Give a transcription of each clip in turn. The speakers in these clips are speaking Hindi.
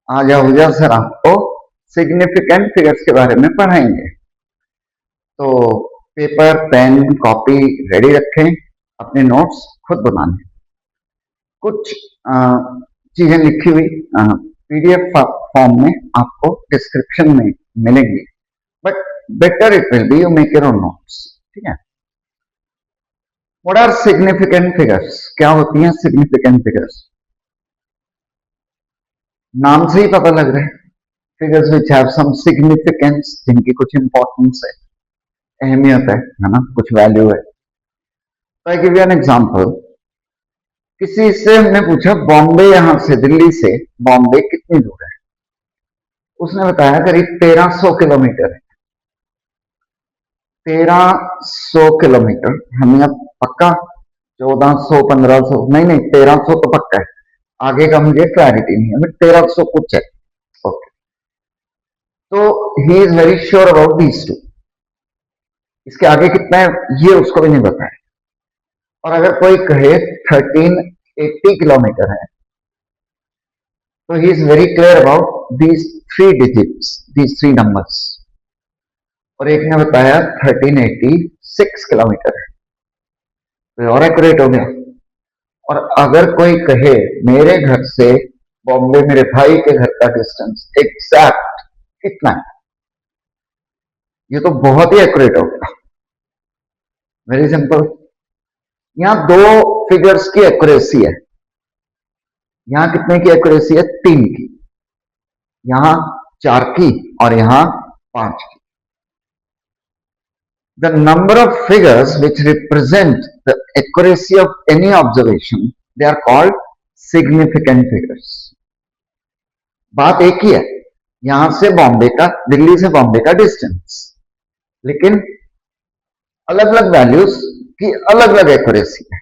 आज या सर आपको सिग्निफिकेंट फिगर्स के बारे में पढ़ाएंगे। तो पेपर पेन कॉपी रेडी रखें, अपने नोट्स खुद बनाने। कुछ चीजें लिखी हुई पीडीएफ फॉर्म में आपको डिस्क्रिप्शन में मिलेंगी, but better it will be you make your own notes. ठीक है। What are significant figures? क्या होती हैं सिग्निफिकेंट फिगर्स? नाम से ही पता लग रहा है, figures which have some significance, जिनकी कुछ इंपॉर्टेंस है, अहमियत है ना, कुछ वैल्यू है। तो I give you an example. किसी से हमने पूछा बॉम्बे, यहां से दिल्ली से बॉम्बे कितनी दूर है? उसने बताया करीब 1300 किलोमीटर है। 1300 किलोमीटर। हमें अब पक्का 1400 1500 नहीं 1300 तो पक्का है, आगे का मुझे क्लैरिटी नहीं है, बट 1300 कुछ है। ओके, तो he is very sure about these two. इसके आगे कितना है ये उसको भी नहीं पता है। और अगर कोई कहे 1380 किलोमीटर है, तो he is very clear about these three digits, these three numbers. और एक ने बताया 1386 किलोमीटर है, तो और एक्यूरेट हो गया। और अगर कोई कहे मेरे घर से बॉम्बे मेरे भाई के घर का डिस्टेंस एग्जैक्ट कितना है, ये तो बहुत ही एक्यूरेट हो गया। Very simple. यहां दो फिगर्स की एक्यूरेसी है। यहां कितने की एक्यूरेसी है? 3 की। यहां 4 की और यहां 5 की। The number of figures which represent the accuracy of any observation, they are called significant figures. बात एक ही है, यहां से बॉम्बे का, दिल्ली से बॉम्बे का डिस्टेंस, लेकिन अलग अलग वैल्यूज की अलग अलग एक्यूरेसी है।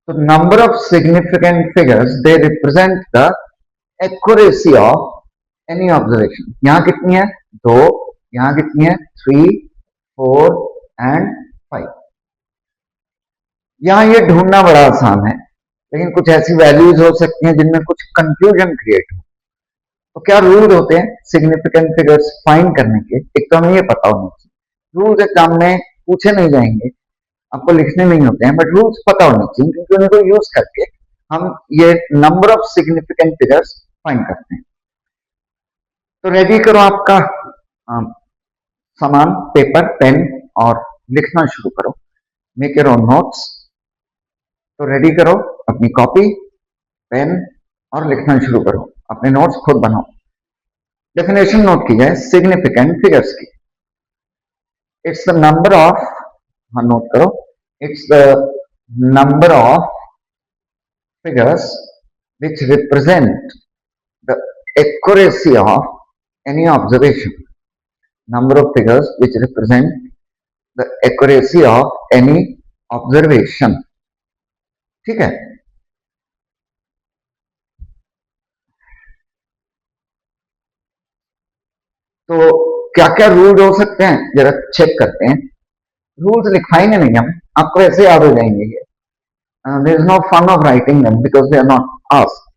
तो number of significant figures they represent the accuracy of any observation. यहां कितनी है? 2। यहां कितनी है? 3, 4 एंड 5। यहां ये ढूंढना बड़ा आसान है, लेकिन कुछ ऐसी वैल्यूज हो सकती हैं जिनमें कुछ कंफ्यूजन क्रिएट हो। तो क्या रूल होते हैं सिग्निफिकेंट फिगर्स फाइंड करने के? एक तो हमें ये पता होना चाहिए, रूल्स एग्जाम में पूछे नहीं जाएंगे, आपको लिखने नहीं होते हैं, बट रूल्स पता होने चाहिए, क्योंकि उनको यूज करके हम ये number of significant figures find करते हैं। तो रेडी करो आपका सामान, पेपर पेन, और लिखना शुरू करो। Make your own notes. तो रेडी करो अपनी कॉपी पेन और लिखना शुरू करो, अपने नोट्स खुद बनाओ। डेफिनेशन नोट की जाए सिग्निफिकेंट फिगर्स की। इट्स द नंबर ऑफ, हाँ नोट करो, it's the number of figures which represent the accuracy of any observation. Number of figures which represent the accuracy of any observation. ठीक है। तो क्या क्या रूल हो सकते हैं जरा चेक करते हैं। रूल्स लिखवाएंगे नहीं हम, आपको ऐसे याद हो जाएंगे ये। There is no fun of writing them because they are not asked.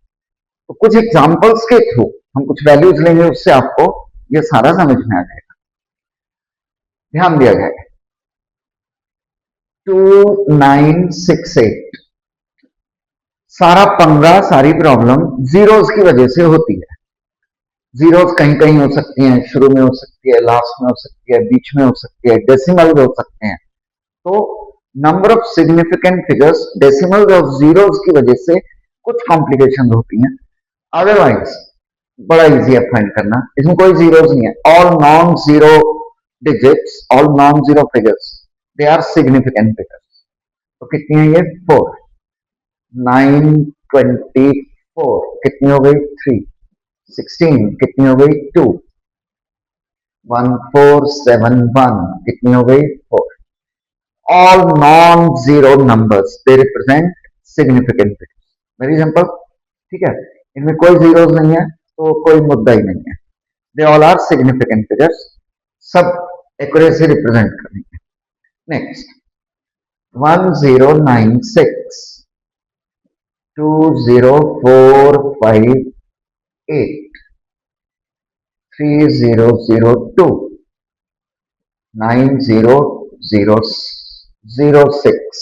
तो कुछ एग्जांपल्स के थ्रू हम कुछ वैल्यूज लेंगे, उससे आपको ये सारा समझ में आ जाएगा। ध्यान दिया जाए 2968, सारा पंगा, सारी प्रॉब्लम जीरोस की वजह से होती है। जीरोस कहीं कहीं हो सकती हैं, शुरू में हो सकती है, लास्ट में हो सकती है, बीच में हो सकती है, डेसिमल हो सकते हैं। तो number of significant figures decimal और जीरोस की वजह से कुछ कॉम्प्लिकेशन होती हैं, अदरवाइज बड़ा इजी है फाइंड करना। इसमें कोई जीरोस नहीं है, all non zero digits, all non zero figures, they are significant figures. तो कितनी है ये? 4। 924 कितनी हो गई? 3। 16 कितनी हो गई? 2। 1471 कितनी हो गई? 4। All non zero numbers, they represent significant figures. Very simple. ठीक है, इनमें कोई जीरोस नहीं है तो कोई मुद्दा ही नहीं है। They all are significant figures, सब एक्यूरेसी रिप्रेजेंट करेंगे। नेक्स्ट 1096, 2045, 83002 90006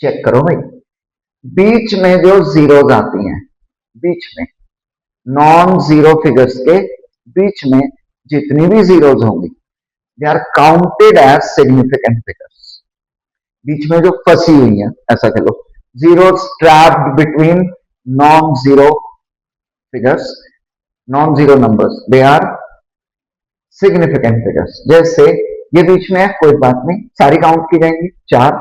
चेक करो भाई। बीच में जो जीरोज आती हैं, बीच में नॉन जीरो फिगर्स के बीच में जितनी भी जीरोज होंगी they are counted as significant figures. बीच में जो फंसी हुई है, ऐसा कह लो, zeros trapped between non zero figures, non zero numbers, they are significant figures. जैसे ये बीच में है, कोई बात नहीं, सारी काउंट की जाएंगी 4।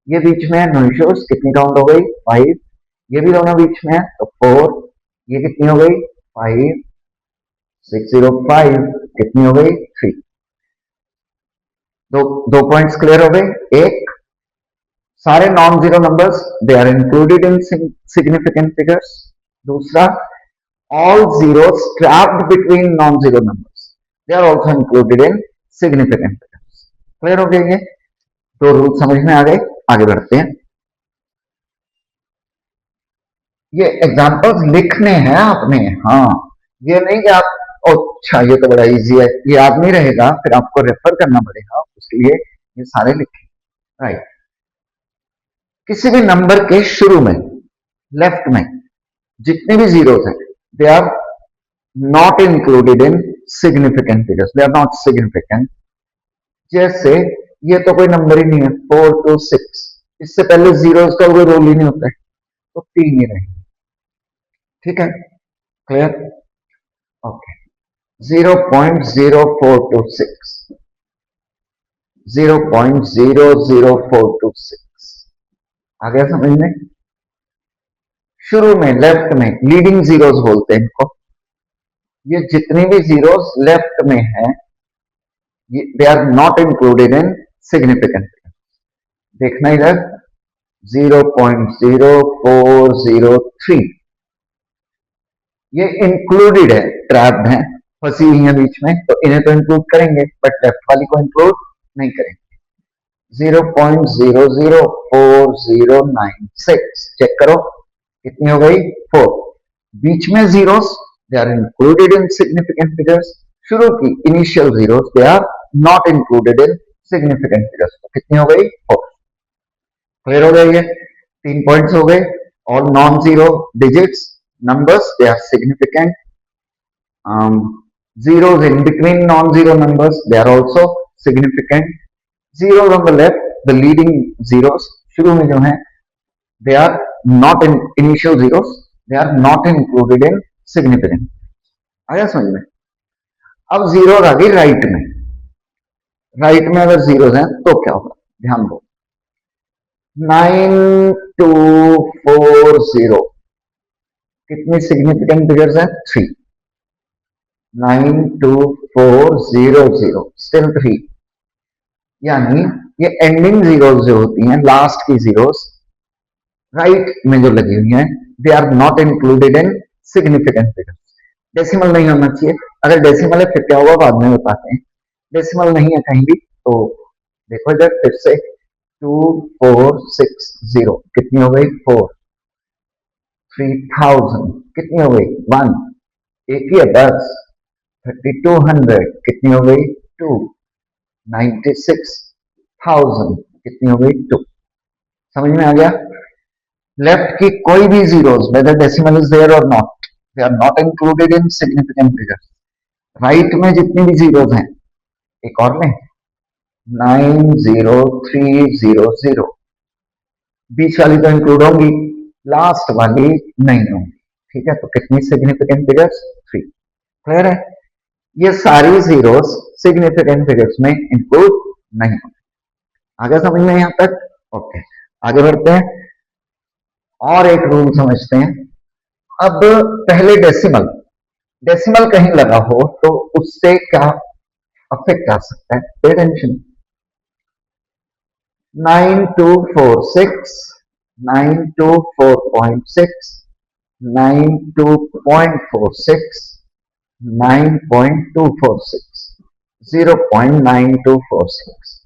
ये बीच में है, नो इश्यूज, कितनी काउंट हो गई 5। ये भी दोनों बीच में है तो 4। ये कितनी हो गई 5। 605 कितनी हो गई 3। दो पॉइंट्स क्लियर हो गए। एक, सारे non zero numbers they are included in significant figures. दूसरा, all zeros trapped between non-zero numbers, they are also included in significant figures। Clear हो गया? ये दो रूल समझ में आ गए। आगे बढ़ते हैं। ये एग्जांपल्स लिखने हैं आपने, हाँ, ये नहीं कि आप अच्छा ये तो बड़ा इजी है, ये याद नहीं रहेगा, फिर आपको रेफर करना पड़ेगा, उसके लिए ये सारे लिखे। राइट, किसी भी नंबर के शुरू में लेफ्ट में जितने भी जीरोस हैं they are not included in significant figures, they are not significant। जैसे ये तो कोई नंबर ही नहीं है, 4 to 6, इससे पहले जीरोस का कोई रोल ही नहीं होता है, तो 3 ही रहेंगे। ठीक है, क्लियर? ओके, 0.0426, 0.00426 आ गया समझ में? शुरू में लेफ्ट में लीडिंग जीरोस बोलते हैं इनको। ये जितनी भी जीरोस लेफ्ट में है they are not included in significant. देखना इधर 0.0403 ये इंक्लूडेड है, ट्रैप्ड है, फंसी हुई है बीच में, तो इन्हें तो इंक्लूड करेंगे बट लेफ्ट वाली को इंक्लूड नहीं करेंगे। 0.004096 चेक करो कितनी हो गई 4। बीच में zeros they are included in significant figures, शुरू की initial zeros they are not included in significant figures, तो कितनी हो गई 4। क्लियर हो गया? ये 3 पॉइंट्स हो गए। All non zero digits numbers they are significant। zeros in between non-zero numbers they are also significant। zeros on the left, the leading zeros शुरू में जो हैं they are not in initial zeros, they are not included in significant। आया समझ में? अब जीरोस आ गई राइट में। राइट में अगर जीरोस हैं तो क्या होगा, ध्यान दो। 9240 कितनी सिग्निफिकेंट फिगर्स हैं 3। 92400 स्टिल 3, यानी ये एंडिंग जीरोस जो होती हैं, लास्ट की जीरोस राइट में जो लगी हुई हैं they are not included in significant figures. Decimal नहीं होना चाहिए, अगर डेसिमल है फिर क्या होगा बाद में बताते हैं। डेसिमल नहीं है कहीं भी तो देखो इधर फिर से 2460 कितनी हो गई 4। 3000 कितनी हो गई 1, एक ही है 10। 3200 कितनी हो गई 2। 96,000 कितनी हो गई 2। समझ में आ गया? लेफ्ट की कोई भी zeros whether decimal is there और not they are not included in significant figures. Right में जितनी भी जीरोस हैं, एक और लें 90300, बीच वाली तो इंक्लूड होंगी, लास्ट वाली नहीं होंगी। ठीक है, तो कितनी सिग्निफिकेंट फिगर्स 3। क्लियर है? ये सारी जीरोस सिग्निफिकेंट फिगर्स में इंक्लूड नहीं होंगे। आगे समझ में यहां तक? ओके, आगे बढ़ते हैं और एक रूल समझते हैं। अब पहले डेसिमल, डेसिमल कहीं लगा हो तो उससे क्या अफेक्ट आ सकता है, पे अटेंशन। 9246, 924.6, 92.46, 9.246, 0.9246।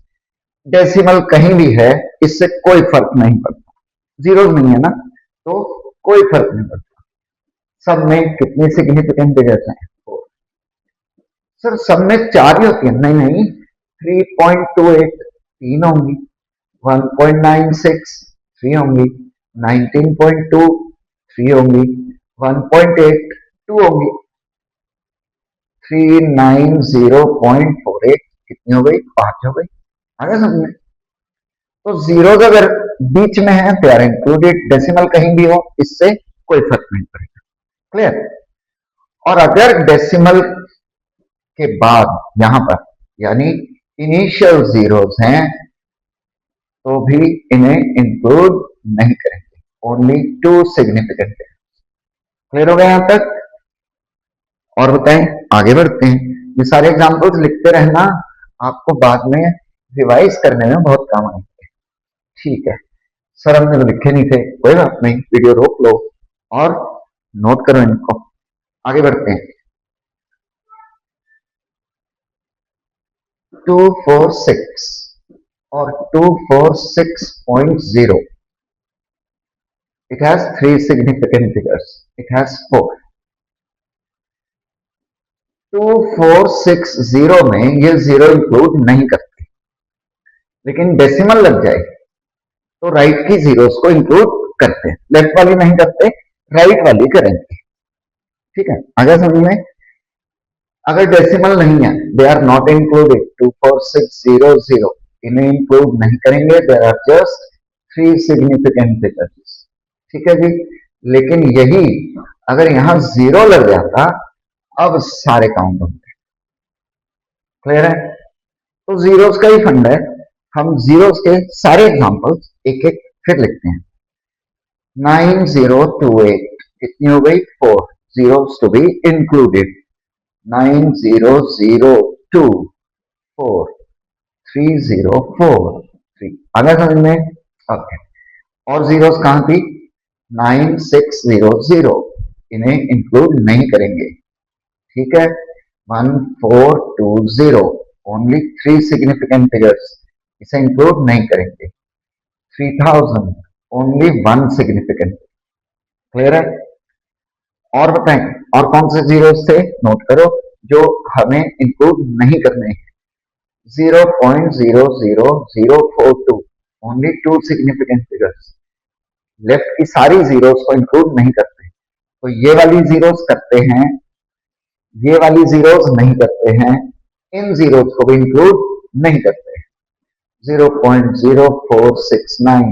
डेसिमल कहीं भी है इससे कोई फर्क नहीं पड़ता, जीरो नहीं है ना तो कोई फर्क नहीं पड़ता। सब में कितनी सिग्निफिकेंट फिगर्स हैं? 4। सर सब में 4 ही होती है? नहीं नहीं, 3.28 3 होंगी, 1.96 3 होंगी, 19.2 3 होंगी, 1.8 2 होंगी, 390.48 कितनी हो गई? 5 हो गई। आगे समझ? तो जीरोस अगर बीच में है तो आर इंक्लूडेड, डेसिमल कहीं भी हो इससे कोई फर्क नहीं पड़ेगा। क्लियर? और अगर डेसिमल के बाद यहां पर यानी इनिशियल जीरोस हैं तो भी इन्हें इंक्लूड नहीं करेंगे, ओनली 2 सिग्निफिकेंट। क्लियर हो गया यहां तक? और बताएं, आगे बढ़ते हैं। ये सारे एग्जांपल्स लिखते रहना, आपको बाद में रिवाइज करने में बहुत काम आएंगे। ठीक है सर, हमने तो लिखे नहीं थे, कोई बात नहीं, वीडियो रोक लो और नोट करो इनको। आगे बढ़ते हैं। 246 और 246.0, it has 3 significant figures, it has 4। 2460 में ये 0 इंक्लूड नहीं करते, लेकिन डेसिमल लग जाए तो राइट की जीरोस को इंक्लूड करते हैं, लेफ्ट वाली नहीं करते, राइट वाली करेंगे। ठीक है, आगे समझ में? अगर डेसिमल नहीं है, दे आर नॉट इंक्लूडेड, 24600 इन्हें इंक्लूड नहीं करेंगे, there are just 3 significant figures. ठीक है जी, लेकिन यही अगर यहां 0 लग जाता अब सारे काउंट होंगे। क्लियर है? तो जीरोस का ही फंड है, हम जीरोस के सारे एग्जांपल्स एक एक फिर लिखते हैं। 9028 कितनी हो गई? 4 zeros to be included। 9002 4 3043 आगे समझ में? ओके, और जीरोस कहां थी? 9600 इन्हें इंक्लूड नहीं करेंगे। ठीक है, 1420 ओनली 3 सिग्निफिकेंट फिगर्स, इसे इंक्लूड नहीं करेंगे। 3000 ओनली 1 सिग्निफिकेंट। क्लियर है? और बताएं, और कौन से जीरोस थे? नोट करो जो हमें इंक्लूड नहीं करने हैं। 0.00042 ओनली 2 सिग्निफिकेंट फिगर्स, लेफ्ट की सारी जीरोस को इंक्लूड नहीं करते, तो ये वाली जीरोस करते हैं, ये वाली जीरोस नहीं करते हैं, इन जीरोस को भी इंक्लूड नहीं करते। 0.0469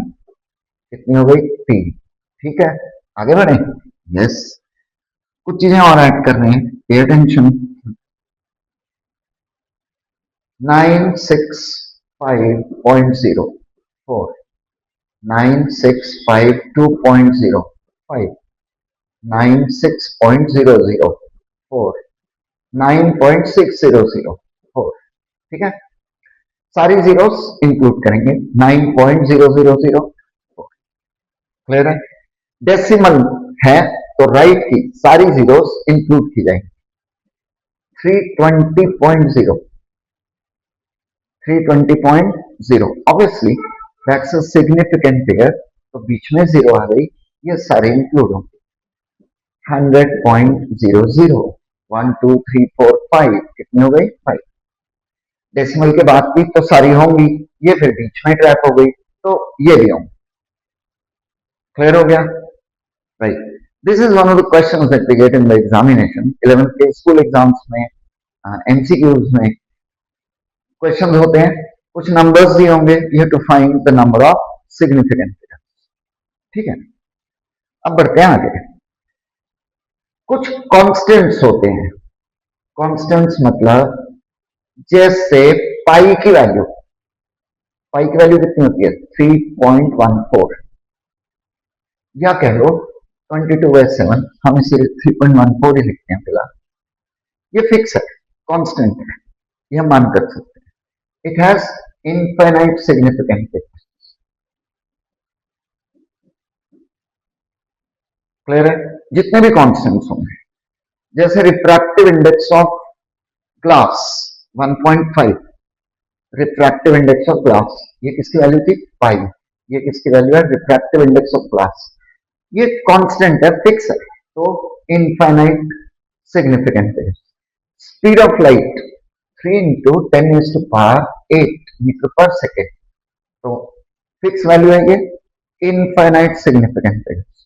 कितनी हो गई? 3। ठीक है, आगे बढ़े? यस, कुछ चीजें और ऐड कर रहे हैं, पे अटेंशन। 965.0 4, 9652.05, 96.004, 9.6004। ठीक है, सारी जीरोस इंक्लूड करेंगे। 9.000। क्लियर है? डेसिमल है तो राइट की सारी जीरोस इंक्लूड की जाएंगी। 320.0, 320.0 obviously that's a significant figure, तो बीच में 0 आ गई, ये सारे इंक्लूड होंगे। 100.00 1 2 3 4 5 कितनी हो गई? 5। डेसिमल के बाद भी तो सारी होंगी, ये फिर बीच में ट्रैप हो गई, तो ये भी होंगी। क्लियर हो गया? Right, this is one of the questions that we get in the examination. 11th के स्कूल एग्जाम्स में, एमसीक्यूज में क्वेश्चंस होते हैं, कुछ नंबर्स दिए होंगे, you have to find the number of significant figures. ठीक है, अब बढ़ते हैं आगे। कुछ कांस्टेंट्स होते हैं, कांस्टेंट्स मतलब जैसे पाई की वैल्यू, पाई की वैल्यू कितनी होती है? 3.14, या कह लो 22/7, हम इसे 3.14 ही लिखते हैं फिलहाल। ये फिक्स है, कांस्टेंट है, ये हम मान कर सकते हैं। It has infinite significant figures. Clear है? जितने भी कांस्टेंट्स होंगे, जैसे refractive index of glass 1.5, refractive index of glass, ये किसकी वैल्यू थी? पाई। ये किसकी वैल्यू है? Refractive index of glass. ये कांस्टेंट है, फिक्स है, तो infinite significant figures. Speed of light 3 into 10⁸8 metre पर सेकेंड, तो फिक्स वैल्यू है ये इनफाइनाइट सिग्निफिकेंट फिगर्स।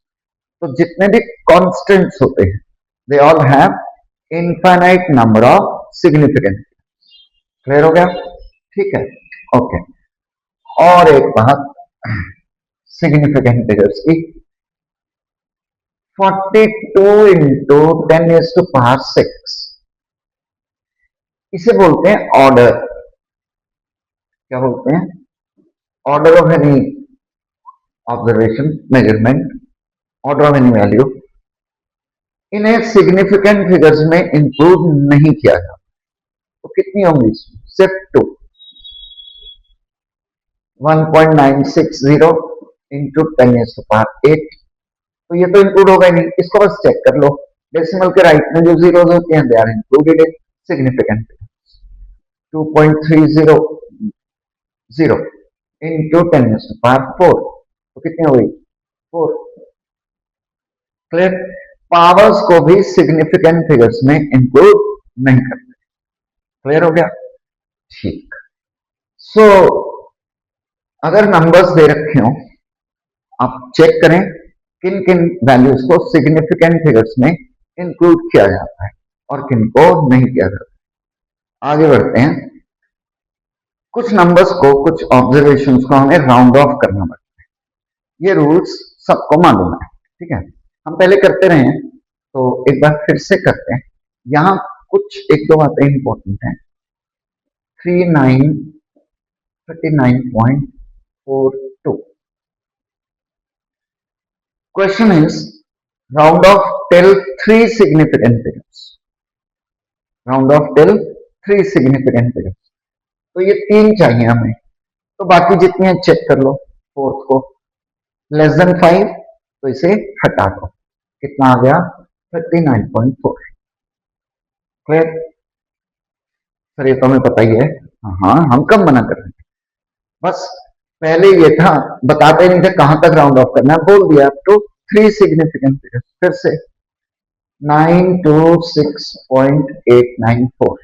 तो जितने भी कॉन्स्टेंट्स होते हैं they all have infinite number of significant. Clear हो गया? ठीक है, ओके। और एक बात सिग्निफिकेंट फिगर्स की, 42 इंटू 10⁶, इसे बोलते हैं ऑर्डर। क्या बोलते हैं? Order of any observation, measurement, order of any value. इन्हें सिग्निफिकेंट फिगर्स में इंक्लूड नहीं किया जाता। तो कितनी होंगी इसमें? सिर्फ 2, 1.960 इंटू 10⁸8। तो ये तो इंक्लूड होगा ही नहीं, इसको बस चेक कर लो। डेसिमल के राइट में जो जीरोस होते हैं they are included in significant figures. 2.300 into 10⁴, तो कितनी हो गई? 4। क्लियर? पावर्स को भी सिग्निफिकेंट फिगर्स में इंक्लूड नहीं करते। क्लियर हो गया? ठीक। सो अगर नंबर्स दे रखे हो, आप चेक करें किन किन वैल्यूज को सिग्निफिकेंट फिगर्स में इंक्लूड किया जाता है और किन को नहीं किया जाता। आगे बढ़ते हैं। कुछ नंबर्स को, कुछ ऑब्जर्वेशंस को हमें राउंड ऑफ करना पड़ता है। ये रूल्स सबको मालूम है, ठीक है? हम पहले करते रहे हैं, तो एक बार फिर से करते हैं। यहां कुछ एक दो बातें इंपॉर्टेंट हैं। 39.42। Question is round off till 3 significant figures. Round off till 3 significant figures. तो ये 3 चाहिए हमें, तो बाकी जितनी है चेक कर लो। फोर्थ को लेस देन 5, तो इसे हटा दो। कितना आ गया? 39.4। क्लियर? सर ये तो हमें पता ही है। हाँ, हम कब मना कर रहे हैं? बस पहले ये था, बताते नहीं थे कहां तक राउंड ऑफ करना है, बोल दिया तो 3 सिग्निफिकेंट फिगर्स। फिर से 926.894।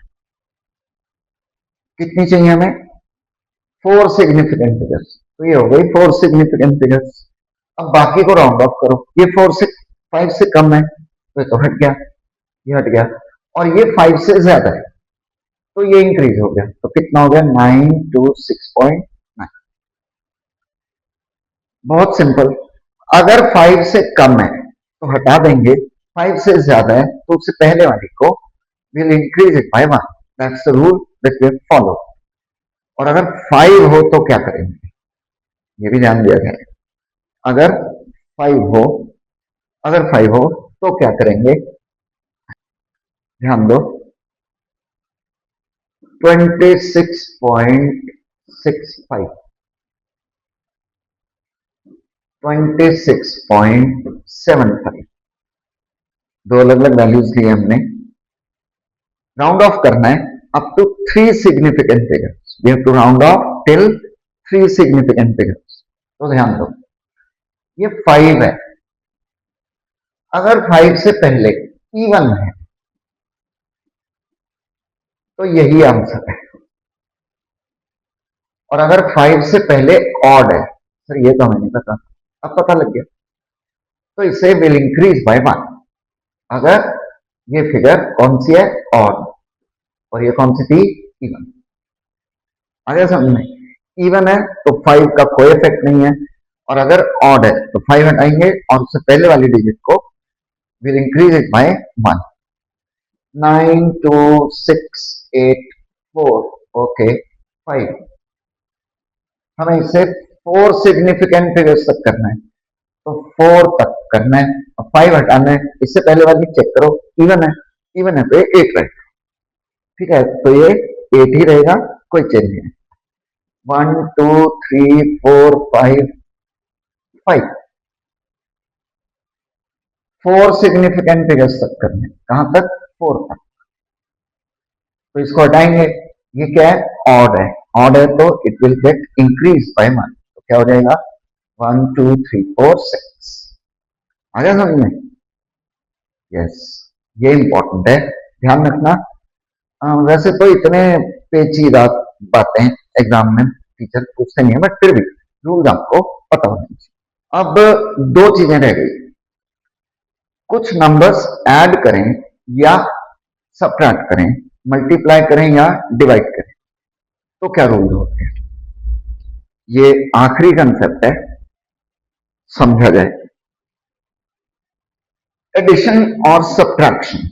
कितनी चाहिए हमें? 4 सिग्निफिकेंट फिगर्स। तो ये हो गई 4 सिग्निफिकेंट फिगर्स। अब बाकी को राउंड ऑफ करो। ये 4 से 5 से कम है तो ये तो हट गया, ये हट गया। और ये 5 से ज्यादा है तो ये इंक्रीज हो गया। तो कितना हो गया? 926.9। बहुत सिंपल। अगर 5 से कम है तो हटा देंगे, 5 से ज्यादा है तो उससे पहले वाली को will increase it by 1। That's the rule that we follow. और अगर 5 हो तो क्या करेंगे, ये भी ध्यान दिया जाए। अगर 5 हो, अगर 5 हो तो क्या करेंगे, ध्यान दो। 26.65, 26.75, दो अलग अलग वैल्यूज लिए हमने। राउंड ऑफ करना है up to 3 significant figures. We have to round off till 3 significant figures. तो ध्यान दो, ये 5 है। अगर 5 से पहले इवन है तो यही आंसर है। और अगर 5 से पहले ऑड है, सर ये तो हमें नहीं पता, अब पता लग गया, तो इसे विल इंक्रीज बाय 1। अगर ये फिगर कौन सी है? ऑड। और ये कौन सी थी? इवन। आगे समझ में? इवन है तो 5 का कोई इफेक्ट नहीं है, और अगर ऑड है तो 5 हटाएंगे और उससे पहले वाली डिजिट को will increase it by 1। 92684, okay 5। हमें इसे 4 सिग्निफिकेंट फिगर्स तक करना है, तो 4 तक करना है और 5 हटाना है। इससे पहले वाली चेक करो, इवन है, इवन है तो ये 8 रहेगा। ठीक है, तो ये 8 ही रहेगा, कोई चेंज नहीं है। 1 2 3 4 5 5, 4 सिग्निफिकेंट फिगर्स तक करने। कहां तक? 4 तक। तो इसको हटाएंगे, ये क्या है? ऑड है। ऑड है तो it will get increase by 1। तो क्या हो जाएगा? 1 2 3 4 6। आ गया समझ में? यस, ये इंपॉर्टेंट है, ध्यान रखना। वैसे तो इतने पेचीदा बातें एग्जाम में टीचर पूछते नहीं है, बट फिर भी रूल आपको पता होने चाहिए। अब दो चीजें रह गई, कुछ नंबर्स ऐड करें या सब्ट्रैक्ट करें, मल्टीप्लाई करें या डिवाइड करें, तो क्या रूल होते हैं। ये आखिरी कंसेप्ट है, समझा जाए। एडिशन और सब्ट्रैक्शन,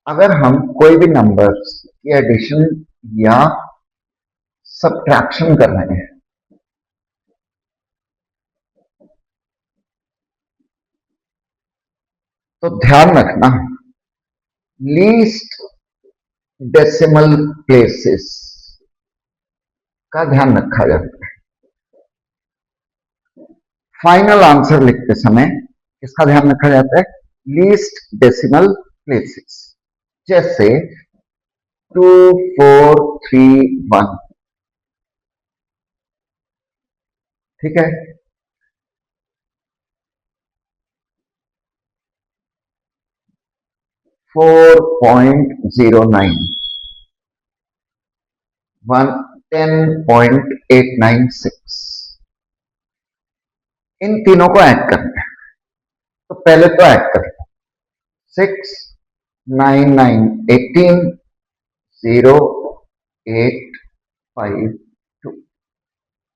अगर हम कोई भी नंबर्स की एडिशन या सब्ट्रैक्शन कर रहे हैं, तो ध्यान रखना लीस्ट डेसिमल प्लेसेस का ध्यान रखा जाता है। फाइनल आंसर लिखते समय किसका ध्यान रखा जाता है, लीस्ट डेसिमल प्लेसेस। जैसे 2431, ठीक है, 4.09, 10.896, इन तीनों को ऐड करना है। तो पहले तो ऐड कर लो, 6 9 9 18 0 8 5 2,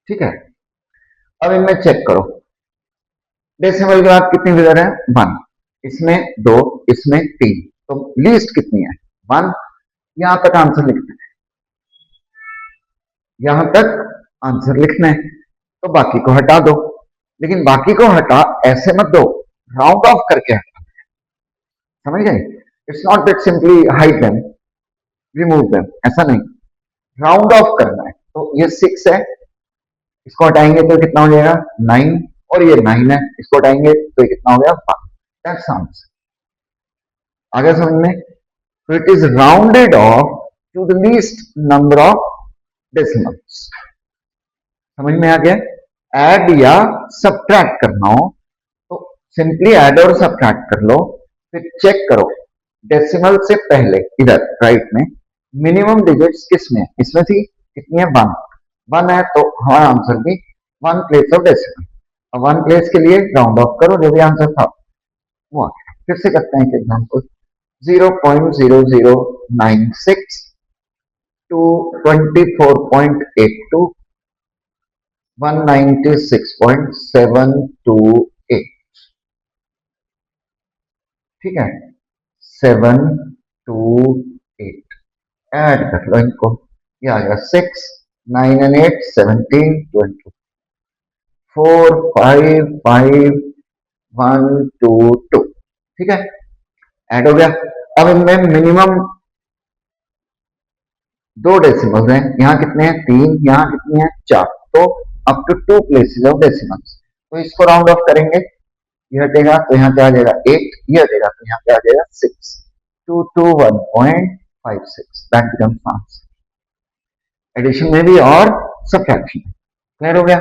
ठीक है। अब इनमें चेक करो, डेसिमल के बाद कितनी फिगर है, 1, इसमें 2, इसमें 3, तो लीस्ट कितनी है, 1। यहां तक आंसर लिखना है, यहां तक आंसर लिखना है, तो बाकी को हटा दो। लेकिन बाकी को हटा ऐसे मत दो, राउंड ऑफ करके हटा, समझ गए। It's not that simply hide them, remove them, ऐसा नहीं, राउंड ऑफ करना है। तो ये 6 है, इसको हटाएंगे तो कितना हो जाएगा, 9, और ये 9 है, इसको हटाएंगे तो ये कितना हो गया, 5। That's answer. आगे समझ में, तो it is rounded off to the least number of decimals. समझ में आ गया। ऐड या सब्ट्रैक्ट करना हो तो सिंपली ऐड और सब्ट्रैक्ट कर लो, फिर चेक करो डेसिमल से पहले इधर राइट में मिनिमम डिजिट्स किसमें, इसमें थी, कितनी है, 1, 1 है, तो हमारा आंसर भी 1 प्लेस ऑफ डेसिमल। अब 1 प्लेस के लिए राउंड ऑफ करो, जो भी आंसर था वो आ गया। फिर से करते हैं एक एग्जाम्पल, 0.0096 टू 24.82 196.728, ठीक है, 728, ऐड कर लो इनको, ये आ गया 6 9 and 8 17 20 4 5 5 1 2 2, ठीक है, ऐड हो गया। अब इनमें मिनिमम 2 डेसिमल्स हैं, यहाँ कितने हैं, 3, यहाँ कितनी है, 4, तो up to 2 places of decimals. तो इसको राउंड ऑफ करेंगे, ये हटेगा तो यहाँ क्या आ जाएगा, 8, ये हटेगा तो यहाँ क्या आ जाएगा, 6, 221.56, दैट बिकम्स आंसर। एडिशन में भी और सब्ट्रैक्शन में। क्लियर हो गया।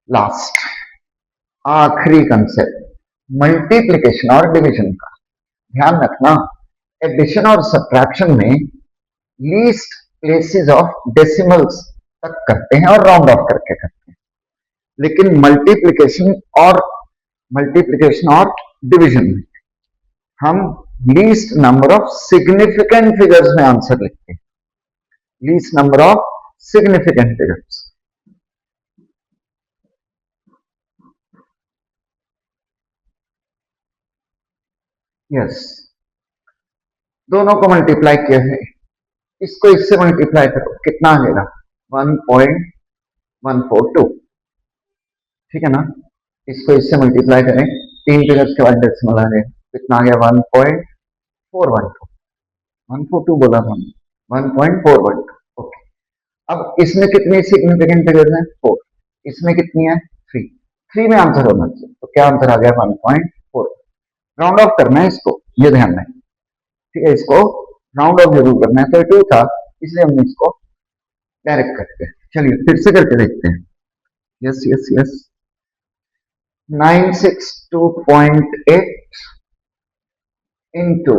लास्ट आखिरी कंसेप्ट, मल्टीप्लिकेशन और डिवीजन का ध्यान रखना। एडिशन और सब्ट्रैक्शन में लीस्ट प्लेसेस ऑफ डेसिमल्स तक करते हैं और राउंड ऑफ करके करते हैं, लेकिन मल्टीप्लिकेशन और डिवीजन में हम least number of significant figures में आंसर लिखते हैं, least number of significant figures. Yes, दोनों को मल्टीप्लाई किया है, इसको इससे मल्टीप्लाई करो, कितना आ जाएगा, 1.142, ठीक है ना। इसको इससे मल्टीप्लाई करें, 3 फिगर्स के बाद डेसिमल आ जाएगा, कितना आ गया, 1.412, 142 बोला था, 1.412, ओके। अब इसमें कितनी सिग्निफिकेंट फिगर्स हैं, 4, इसमें कितनी है, 3, 3 में आंसर होना चाहिए, तो क्या आंसर आ गया, 1.4। राउंड ऑफ करना है इसको, ये ध्यान रखें, ठीक है, इसको राउंड ऑफ जरूर करना है, तो 2 था इसलिए हमने इसको डायरेक्ट करते हैं। चलिए फिर से करके देखते हैं। यस यस यस, 962.8 इंटू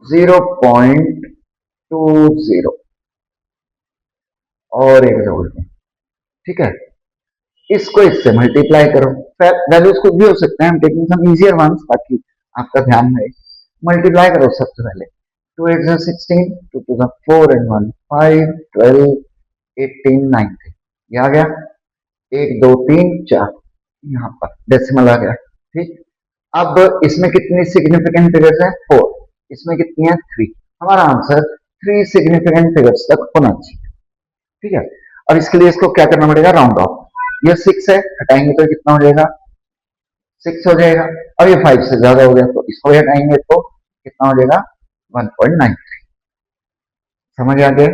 0.20 और एक जोड़ दें, ठीक है। इसको इससे मल्टीप्लाई करो, वैल्यूज कुछ भी हो सकते हैं, टेकिंग सम इजियर वंस ताकि आपका ध्यान रहे। मल्टीप्लाई करो सबसे पहले, 2 8 16, 2 2 4 and 1 5 12 18 19, ये आ गया। 1 2 3 4, यहाँ पर डेसिमल आ गया, ठीक। अब इसमें कितनी सिग्निफिकेंट फिगर्स हैं? 4। इसमें कितनी है? 3। हमारा आंसर 3 सिग्निफिकेंट फिगर्स तक होना चाहिए, ठीक है। अब इसके लिए इसको क्या करना पड़ेगा? Round of. ये 6 है, हटाएंगे तो कितना हो जाएगा? 6 हो जाएगा। अब ये 5 से ज्यादा हो गया तो इसको भी हटाएंगे तो कितना हो जाएगा? 1.93। समझ आ गया?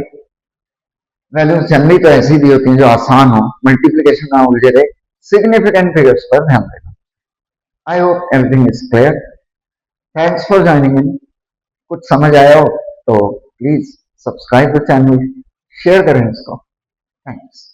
वैल्यू जनरली तो ऐसी दी होती है जो आसान हो, मल्टीप्लीकेशन ना उलझे रहे, सिग्निफिकेंट फिगर्स पर ध्यान देना। I hope everything is clear. Thanks for joining in. कुछ समझ आया हो तो please subscribe the channel, share करें इसको। थैंक्स।